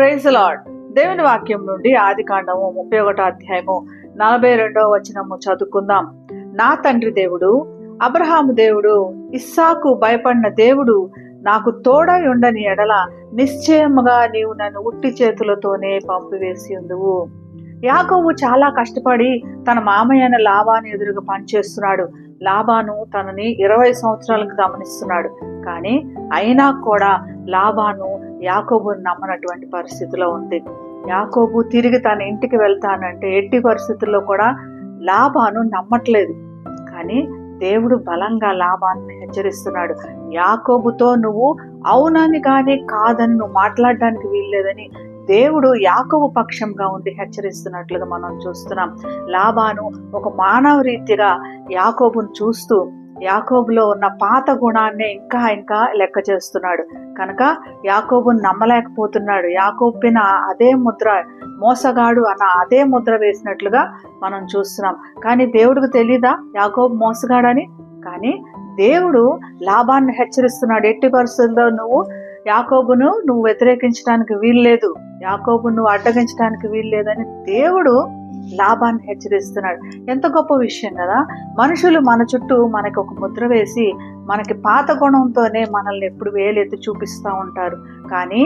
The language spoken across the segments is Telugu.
Praise lord. దేవుని వాక్యం నుండి ఆదికాండము 31వ అధ్యాయము 42వ వచనము చదువుకుందాం. నా తండ్రి దేవుడు, అబ్రహాము దేవుడు, ఇస్సాకు భయపడిన దేవుడు నాకు తోడై ఉండని ఎడల నిశ్చయముగా నీవు నన్ను ఉట్టి చేతులతోనే పంపివేసి ఉందువు. యాకోబు చాలా కష్టపడి తన మామయ్యన లాబాను ఎదురుగా పనిచేస్తున్నాడు. లాబాను తనని 20 సంవత్సరాలకు గమనిస్తున్నాడు. కానీ అయినా కూడా లాబాను యాకోబుని నమ్మనటువంటి పరిస్థితిలో ఉంది. యాకోబు తిరిగి తన ఇంటికి వెళ్తానంటే ఎట్టి పరిస్థితుల్లో కూడా లాబాను నమ్మట్లేదు. కానీ దేవుడు బలంగా లాబాన్ని హెచ్చరిస్తున్నాడు. యాకోబుతో నువ్వు అవునని కానీ కాదని నువ్వు మాట్లాడడానికి వీల్లేదని దేవుడు యాకోబు పక్షంగా ఉండి హెచ్చరిస్తున్నట్లుగా మనం చూస్తున్నాం. లాబాను ఒక మానవ రీతిగా యాకోబును చూస్తూ యాకోబులో ఉన్న పాత గుణాన్ని ఇంకా లెక్క చేస్తున్నాడు. కనుక యాకోబుని నమ్మలేకపోతున్నాడు. యాకోబున అదే ముద్ర, మోసగాడు అన్న అదే ముద్ర వేసినట్లుగా మనం చూస్తున్నాం. కానీ దేవుడికి తెలీదా యాకోబు మోసగాడని? కానీ దేవుడు లాబాన్ని హెచ్చరిస్తున్నాడు. ఎట్టి పరిస్థితుల్లో యాకోబును నువ్వు వ్యతిరేకించడానికి వీల్లేదు, యాకోబును నువ్వు అడ్డగించడానికి వీల్లేదని దేవుడు లాబాన్ని హెచ్చరిస్తున్నాడు. ఎంత గొప్ప విషయం కదా! మనుషులు మన చుట్టూ మనకి ఒక ముద్ర వేసి మనకి పాత గుణంతోనే మనల్ని ఎప్పుడు వేలెత్తి చూపిస్తూ ఉంటారు. కానీ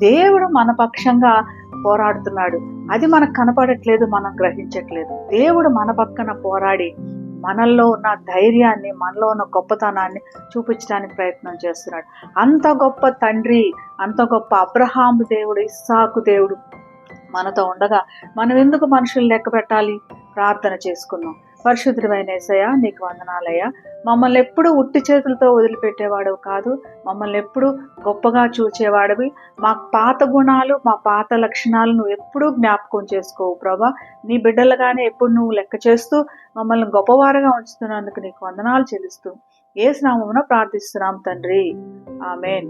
దేవుడు మన పక్షంగా పోరాడుతున్నాడు. అది మనకు కనపడట్లేదు, మనం గ్రహించట్లేదు. దేవుడు మన పక్కన పోరాడి మనల్లో ఉన్న ధైర్యాన్ని, మనలో ఉన్న గొప్పతనాన్ని చూపించడానికి ప్రయత్నం చేస్తున్నాడు. అంత గొప్ప తండ్రి, అంత గొప్ప అబ్రహాము దేవుడు, ఇస్సాకు దేవుడు మనతో ఉండగా మనం ఎందుకు మనుషులు లెక్క పెట్టాలి? ప్రార్థన చేసుకుందాం. పరిశుద్ధుడైన యేసయ్యా, నీకు వందనాలయ్యా. మమ్మల్ని ఎప్పుడు ఉట్టి చేతులతో వదిలిపెట్టేవాడు కాదు, మమ్మల్ని ఎప్పుడు గొప్పగా చూచేవాడివి. మా పాత గుణాలు, మా పాత లక్షణాలు నువ్వు ఎప్పుడూ జ్ఞాపకం చేసుకోవు ప్రభా. నీ బిడ్డలుగానే ఎప్పుడు నువ్వు లెక్క చేస్తూ మమ్మల్ని గొప్పవారుగా ఉంచుతున్నందుకు నీకు వందనాలు చెల్లిస్తూ యేసు నామమున ప్రార్థిస్తున్నాం తండ్రి. ఆమేన్.